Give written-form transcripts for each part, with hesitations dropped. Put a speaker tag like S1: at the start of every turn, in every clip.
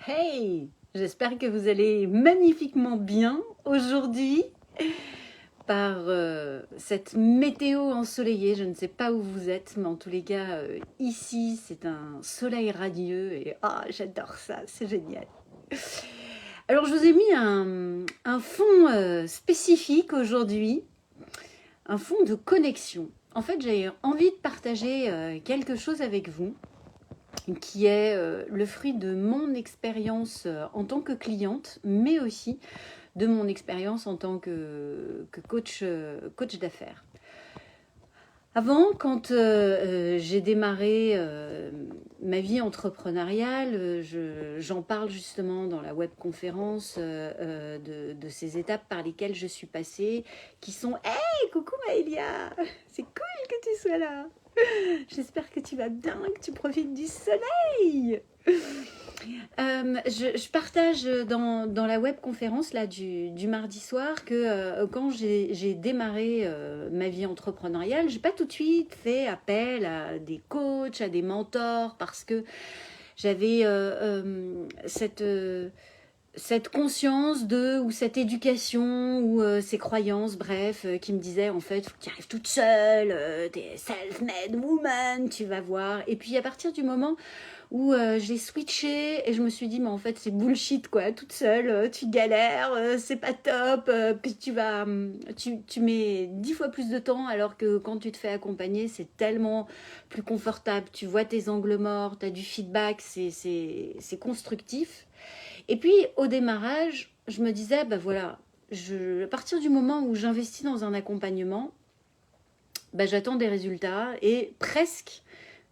S1: Hey, j'espère que vous allez magnifiquement bien aujourd'hui par cette météo ensoleillée. Je ne sais pas où vous êtes, mais en tous les cas, ici, c'est un soleil radieux et j'adore ça, c'est génial. Alors, je vous ai mis un fond spécifique aujourd'hui, un fond de connexion. En fait, j'ai envie de partager quelque chose avec vous qui est le fruit de mon expérience en tant que cliente, mais aussi de mon expérience en tant que coach, coach d'affaires. Avant, quand j'ai démarré ma vie entrepreneuriale, j'en parle justement dans la webconférence de ces étapes par lesquelles je suis passée, qui sont « Hey, coucou Maëlia, c'est cool que tu sois là. J'espère que tu vas bien, que tu profites du soleil. » Je partage dans la webconférence là, du mardi soir que quand j'ai démarré ma vie entrepreneuriale, j'ai pas tout de suite fait appel à des coachs, à des mentors, parce que j'avais cette conscience ou cette éducation ou ces croyances, bref, qui me disaient en fait, faut que tu arrives toute seule, t'es self-made woman, tu vas voir. Et puis à partir du moment où j'ai switché et je me suis dit mais en fait c'est bullshit quoi, toute seule tu galères, c'est pas top, puis tu mets 10 fois plus de temps alors que quand tu te fais accompagner c'est tellement plus confortable, tu vois tes angles morts, tu as du feedback, c'est constructif. Et puis au démarrage je me disais bah voilà, à partir du moment où j'investis dans un accompagnement, bah, j'attends des résultats et presque,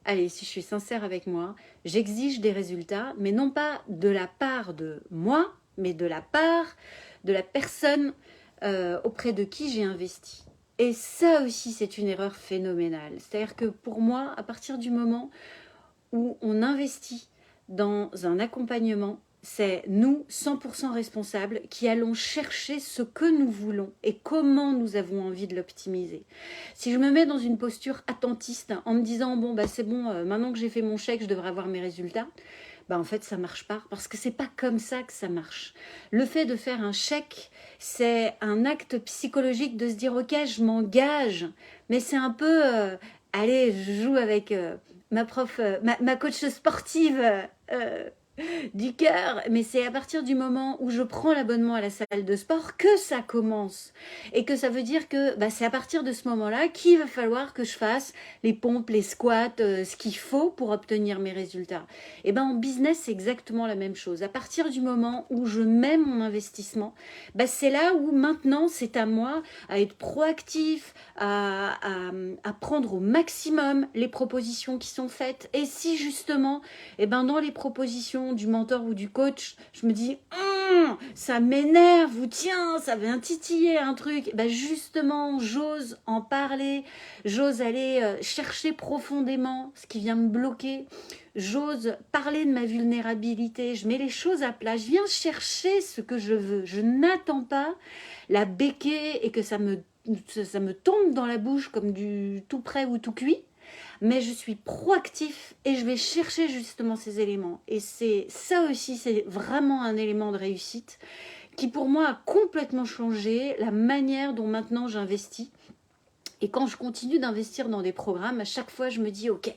S1: allez, si je suis sincère avec moi, j'exige des résultats, mais non pas de la part de moi, mais de la part de la personne auprès de qui j'ai investi. Et ça aussi, c'est une erreur phénoménale. C'est-à-dire que pour moi, à partir du moment où on investit dans un accompagnement, c'est nous, 100% responsables, qui allons chercher ce que nous voulons et comment nous avons envie de l'optimiser. Si je me mets dans une posture attentiste en me disant bon bah c'est bon, maintenant que j'ai fait mon chèque, je devrais avoir mes résultats, bah en fait ça marche pas parce que c'est pas comme ça que ça marche. Le fait de faire un chèque, c'est un acte psychologique de se dire ok je m'engage, mais c'est un peu allez je joue avec ma prof, ma coach sportive du cœur, mais c'est à partir du moment où je prends l'abonnement à la salle de sport que ça commence. Et que ça veut dire que bah, c'est à partir de ce moment-là qu'il va falloir que je fasse les pompes, les squats, ce qu'il faut pour obtenir mes résultats. Et ben en business, c'est exactement la même chose. À partir du moment où je mets mon investissement, bah, c'est là où maintenant c'est à moi à être proactif, à prendre au maximum les propositions qui sont faites. Et si justement, et ben dans les propositions du mentor ou du coach, je me dis ça m'énerve ou tiens, ça vient titiller un truc, ben justement, j'ose en parler, j'ose aller chercher profondément ce qui vient me bloquer, j'ose parler de ma vulnérabilité, je mets les choses à plat, je viens chercher ce que je veux, je n'attends pas la béquée et que ça me tombe dans la bouche comme du tout prêt ou tout cuit, mais je suis proactif et je vais chercher justement ces éléments. Et c'est ça aussi, c'est vraiment un élément de réussite qui pour moi a complètement changé la manière dont maintenant j'investis. Et quand je continue d'investir dans des programmes, à chaque fois, je me dis, OK,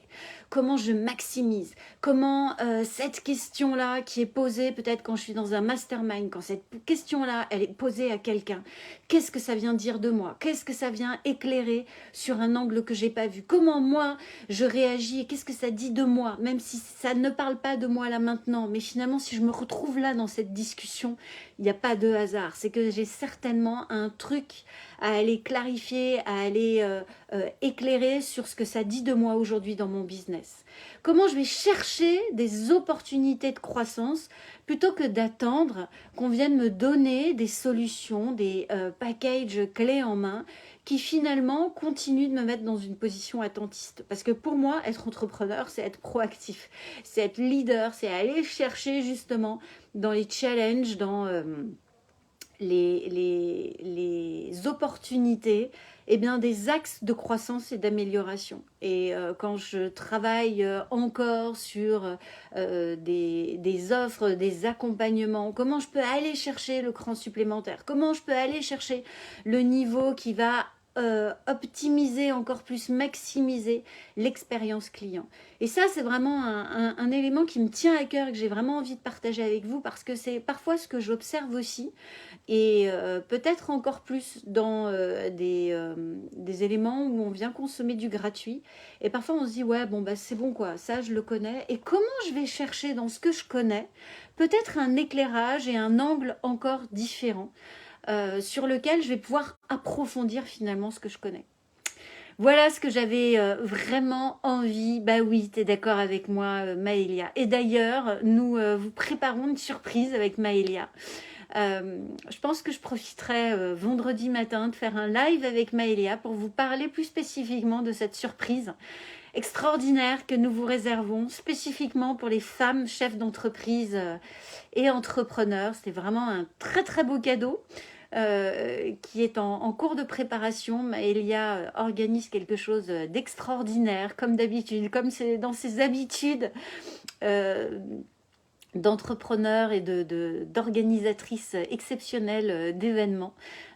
S1: comment je maximise? Comment cette question-là qui est posée peut-être quand je suis dans un mastermind, quand cette question-là, elle est posée à quelqu'un, qu'est-ce que ça vient dire de moi? Qu'est-ce que ça vient éclairer sur un angle que j'ai pas vu? Comment moi, je réagis et qu'est-ce que ça dit de moi? Même si ça ne parle pas de moi là maintenant, mais finalement, si je me retrouve là dans cette discussion, il n'y a pas de hasard. C'est que j'ai certainement un truc à aller clarifier, à aller éclairer sur ce que ça dit de moi aujourd'hui dans mon business. Comment je vais chercher des opportunités de croissance plutôt que d'attendre qu'on vienne me donner des solutions, des packages clés en main qui finalement continuent de me mettre dans une position attentiste. Parce que pour moi, être entrepreneur, c'est être proactif, c'est être leader, c'est aller chercher justement dans les challenges, dans les opportunités, eh bien, des axes de croissance et d'amélioration. Et quand je travaille encore sur des offres, des accompagnements, comment je peux aller chercher le cran supplémentaire, comment je peux aller chercher le niveau qui va optimiser encore plus, maximiser l'expérience client. Et ça, c'est vraiment un élément qui me tient à cœur et que j'ai vraiment envie de partager avec vous parce que c'est parfois ce que j'observe aussi et peut-être encore plus dans des éléments où on vient consommer du gratuit et parfois on se dit ouais bon bah c'est bon quoi, ça je le connais et comment je vais chercher dans ce que je connais peut-être un éclairage et un angle encore différent sur lequel je vais pouvoir approfondir finalement ce que je connais. Voilà ce que j'avais vraiment envie. Bah oui, tu es d'accord avec moi, Maëlia. Et d'ailleurs, nous vous préparons une surprise avec Maëlia. Je pense que je profiterai vendredi matin de faire un live avec Maëlia pour vous parler plus spécifiquement de cette surprise extraordinaire que nous vous réservons spécifiquement pour les femmes chefs d'entreprise et entrepreneurs. C'est vraiment un très très beau cadeau. Qui est en cours de préparation. Maëlia organise quelque chose d'extraordinaire, comme d'habitude, comme c'est dans ses habitudes d'entrepreneur et d'organisatrice exceptionnelle d'événements.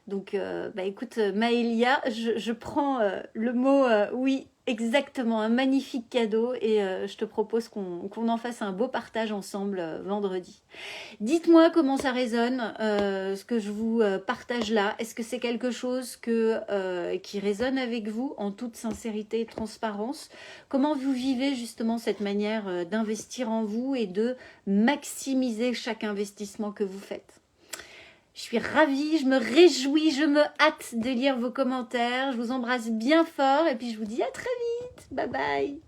S1: Donc, bah, écoute, Maëlia, je prends le mot oui, exactement, un magnifique cadeau et je te propose qu'on en fasse un beau partage ensemble vendredi. Dites-moi comment ça résonne, ce que je vous partage là. Est-ce que c'est quelque chose qui résonne avec vous en toute sincérité et transparence? Comment vous vivez justement cette manière d'investir en vous et de maximiser chaque investissement que vous faites? Je suis ravie, je me réjouis, je me hâte de lire vos commentaires. Je vous embrasse bien fort et puis je vous dis à très vite. Bye bye.